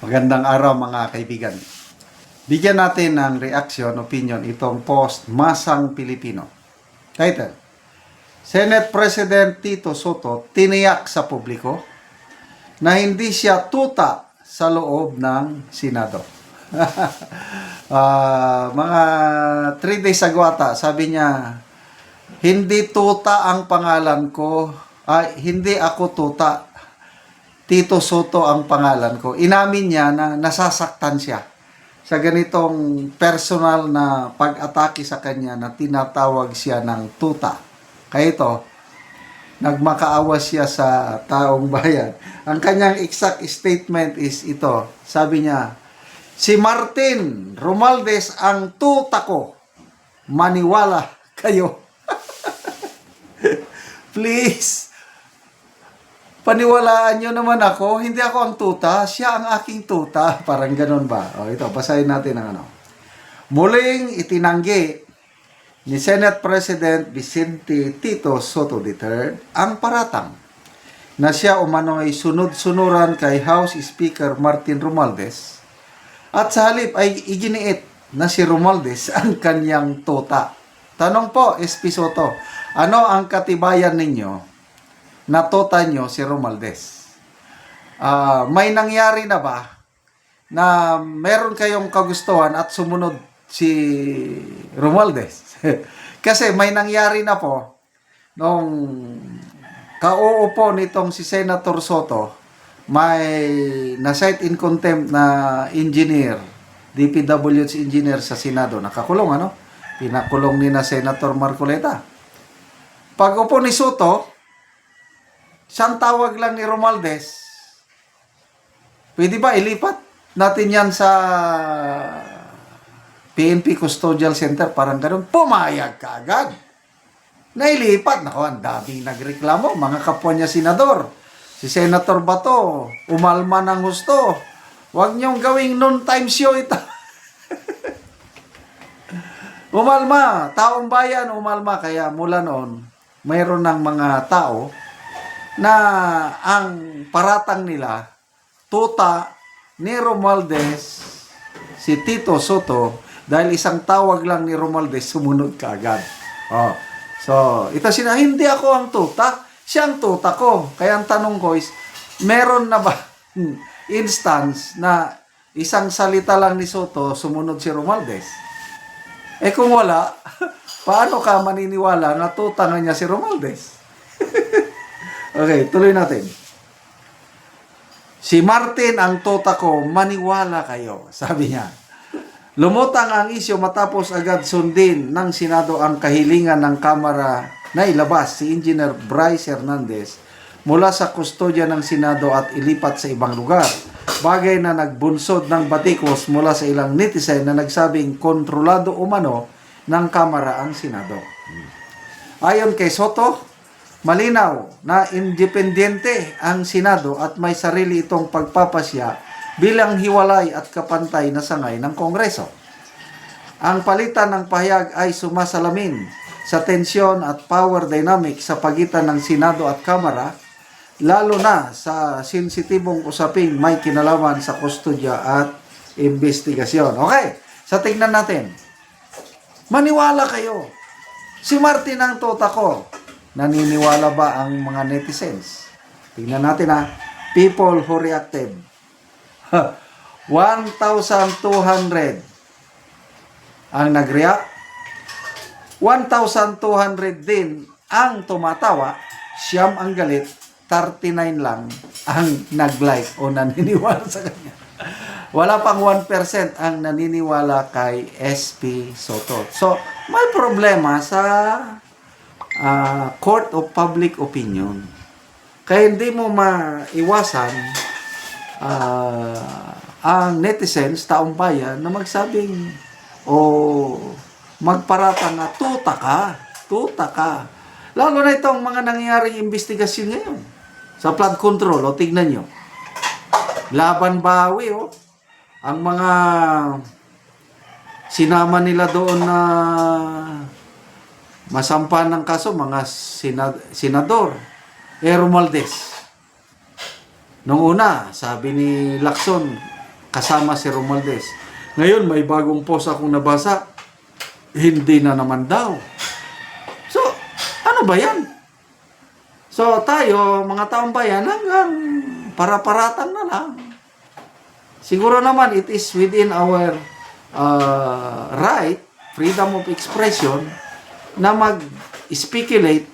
Magandang araw mga kaibigan. Bigyan natin ng reaction, opinion itong post Masang Pilipino. Title: Senate President Tito Soto tiniyak sa publiko na hindi siya tuta sa loob ng Senado. Mga 3 days ago ata, sabi niya, hindi tuta ang pangalan ko, hindi ako tuta. Tito Soto ang pangalan ko. Inamin niya na nasasaktan siya sa ganitong personal na pag-atake sa kanya na tinatawag siya ng tuta. Kaya ito, nagmakaawa siya sa taong bayan. Ang kanyang exact statement is ito. Sabi niya, si Martin Romualdez ang tuta ko. Maniwala kayo. Please, paniwalaan nyo naman ako, hindi ako ang tuta, siya ang aking tuta. Parang ganun ba? O ito, basahin natin ang ano. Muling itinanggi ni Senate President Vicente Tito Soto III ang paratang na siya umano'y sunod-sunuran kay House Speaker Martin Romualdez at sa halip ay iginiit na si Romualdez ang kanyang tuta. Tanong po, SP Soto, ano ang katibayan ninyo na tuta nyo si Romualdez? May nangyari na ba na meron kayong kagustuhan at sumunod si Romualdez? Kasi may nangyari na po nung kauupo nitong si Senator Soto, may na-cite in contempt na engineer, DPWH engineer sa Senado, nakakulong ano? Pinakulong ni na Senator Marcoleta. Pag upo ni Soto, siyang tawag lang ni Romualdez, pwede ba ilipat natin yan sa PNP Custodial Center? Parang ganun. Pumayag ka agad. Nailipat. Naku, ang daming nagreklamo. Mga kapwa niya senador. Si Senator Bato, umalma ng gusto. Huwag niyong gawing noon-time show ito. Umalma. Taong bayan, umalma. Kaya mula noon, mayroon ng mga tao na ang paratang nila, tuta ni Romualdez, si Tito Soto, dahil isang tawag lang ni Romualdez, sumunod kaagad. So, ito hindi ako ang tuta, siya ang tuta ko. Kaya ang tanong ko is, meron na ba instance na isang salita lang ni Soto, sumunod si Romualdez? Kung wala, paano ka maniniwala na tuta nga niya si Romualdez? Okay, tuloy natin. Si Martin ang tuta ko, maniwala kayo, sabi niya. Lumutang ang isyo matapos agad sundin ng Senado ang kahilingan ng Kamara na ilabas si Engineer Bryce Hernandez mula sa kustodya ng Senado at ilipat sa ibang lugar. Bagay na nagbunsod ng batikos mula sa ilang netizen na nagsabing kontrolado umano ng Kamara ang Senado. Ayon kay Soto, malinaw na independyente ang Senado at may sarili itong pagpapasya bilang hiwalay at kapantay na sangay ng Kongreso. Ang palitan ng pahayag ay sumasalamin sa tensyon at power dynamic sa pagitan ng Senado at Kamara, lalo na sa sensitibong usaping may kinalaman sa kustodya at investigasyon. Okay, sa tingnan natin. Maniwala kayo. Si Martin ang tuta ko. Naniniwala ba ang mga netizens? Tingnan natin people who reacted. 1,200 ang nag-react. 1,200 din ang tumatawa. Siyam ang galit. 39 lang ang nag-like o naniniwala sa kanya. Wala pang 1% ang naniniwala kay SP Soto. So, may problema sa court of public opinion. Kaya hindi mo maiwasan ang netizens, taong bayan, na magsabing magparata na tuta ka. Lalo na itong mga nangyayaring investigasyon ngayon sa flood control. Tignan nyo. Laban Bawi, ang mga sinama nila doon na masampan ng kaso, mga senador. Romualdez. Nung una, sabi ni Lacson, kasama si Romualdez. Ngayon, may bagong post akong nabasa. Hindi na naman daw. So, ano ba yan? So, tayo, mga taong bayan, hanggang para-paratang na lang. Siguro naman, it is within our right, freedom of expression, na mag-speculate.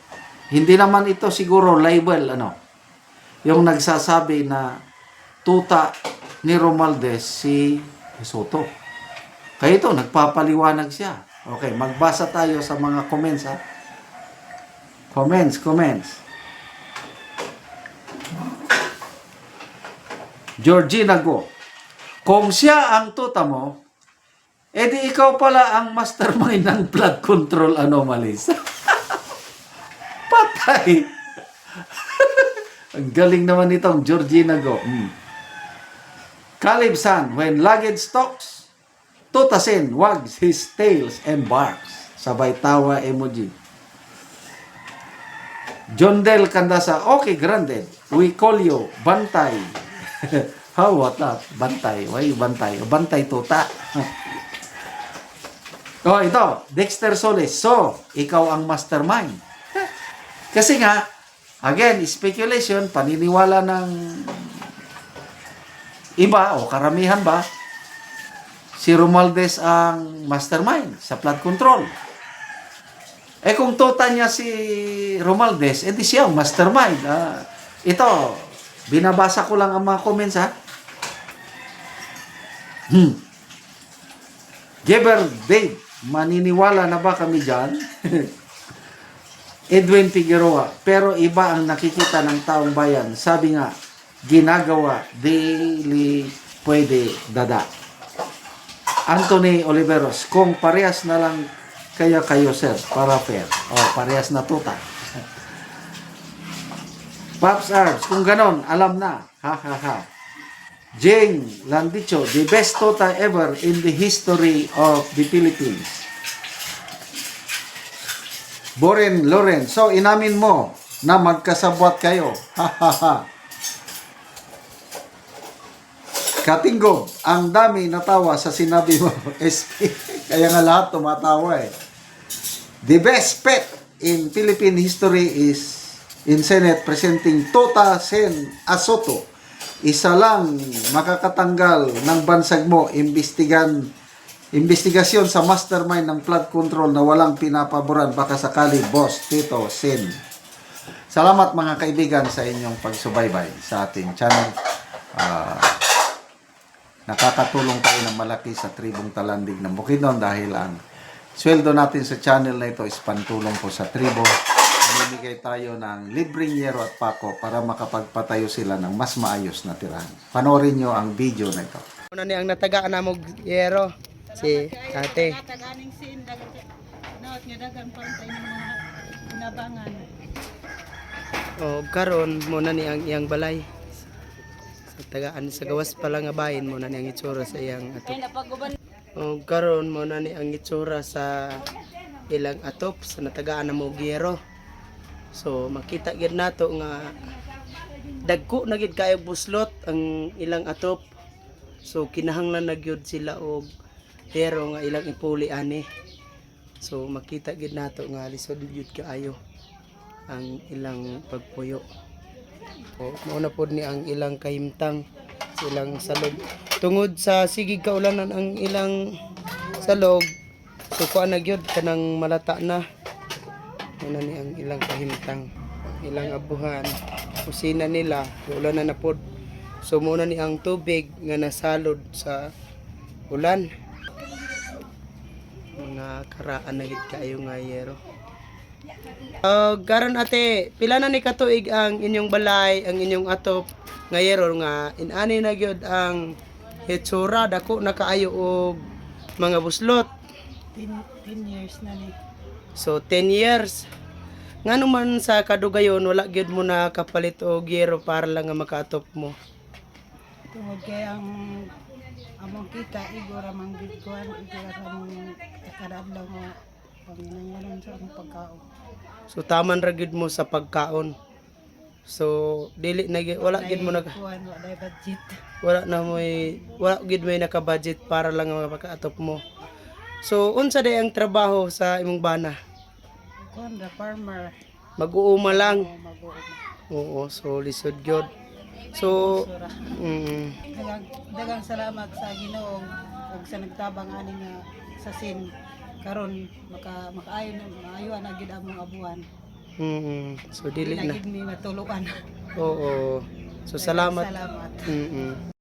Hindi naman ito siguro libel, yung nagsasabi na tuta ni Romualdez si Soto. Kaya ito, nagpapaliwanag siya. Okay, magbasa tayo sa mga comments, ha? Comments. Georgina Go. Kung siya ang tuta mo, edi ikaw pala ang mastermind ng flood control anomalies. Patay. Ang galing naman itong Georgina Go. Caleb San, when luggage talks, tutasin wags his tails and barks. Sabay tawa emoji. John Del Candasa, okay, granted. We call you Bantay. How what that? Bantay. Why Bantay? Bantay tuta. Oh, ito. Dexter Solis. So, ikaw ang mastermind. Kasi nga, again, speculation, paniniwala ng iba o karamihan ba, si Romualdez ang mastermind sa flood control. Eh kung tuta niya si Romualdez, edi siya ang mastermind. Ito, binabasa ko lang ang mga comments, ha. Geber Dave, maniniwala na ba kami dyan? Edwin Figueroa, pero iba ang nakikita ng taong bayan. Sabi nga, ginagawa, daily pwede dada. Anthony Oliveros, kung parehas na lang kaya kayo, sir, para fair. Parehas na tuta. Pops Arbs, kung ganon, alam na. Ha, ha, ha. Jane Landicho, the best tuta ever in the history of the Philippines. Boren Loren, so inamin mo na magkasabwat kayo. Ha, ha, ha. Katinggo, ang dami natawa sa sinabi mo. SP. Kaya nga lahat tumatawa eh. The best pet in Philippine history is in Senate presenting Tota Sen Asoto. Isa lang makakatanggal ng bansag mo, investigasyon sa mastermind ng flood control na walang pinapaboran. Baka sakali, boss, Tito Sen. Salamat mga kaibigan sa inyong pagsubaybay sa ating channel. Nakakatulong tayo ng malaki sa tribong Talandig ng Bukidnon dahil ang sweldo natin sa channel na ito is pantulong po sa tribo. Namimigay tayo ng libreng yero at pako para makapagpatayo sila ng mas maayos na tirahan. Panoorin nyo ang video na ito. Ano ni ang natagaan na mo yero si ate. Taganing sin dagat naot nga dagan pantay ng mga inabangan. O karon mo na ni ang iyang balay. Sa tagaan sa gawas pa lang nga bahin mo na ni ang itsura sa iyang atop. O karon mo na ni ang itsura sa ilang atop sa natagaan na mo yero. So makita gid nato nga dagko na gid kayo buslot ang ilang atop. So kinahanglan na gyud sila og pero nga ilang ipuli ani. So makita gid nato nga lisod gyud kaayo ang ilang pagpuyo. O mao na pod ni ang ilang kahimtang sa ilang salog. Tungod sa sigig kaulanan ang ilang salog, so kuan na gyud kanang malata na. Ano ni ang ilang kahimtang, ilang abuhan, kusina nila, ulan na pod. So muna ni ang tubig nga nasalod sa ulan. Mga karaan na gid kayo nga yero. Karon ate, pila na ni katuig ang inyong balay, ang inyong atop nga yero nga inani na gyud ang hitsura dako na kaayo og mga buslot. 10 years na ni. So 10 years. Ngano man sa kadugayon wala gyud mo na kapalit og yero para lang nga makaatop mo. Tungod kay ang among kita igora mang gidkuan igora sa kadadlaw nga panginahanglan sa among pagkaon. So taman ra gyud mo sa pagkaon. So dili na wala gid mo nag kuan wa day budget. wala gid may naka-budget para lang makaatop mo. So unsa day ang trabaho sa imong bana? Kuan ra farmer. Mag-uuma lang. Mag-uuma. Oo, so lisod gyud. So Sura. mm, Dagang salamat sa Ginoo ug sa nagtabang ani nga sa sin karon makaayo na gid among abuan. so dili na. Gid mi matulukan. Oo. So salamat. Salamat. Mm.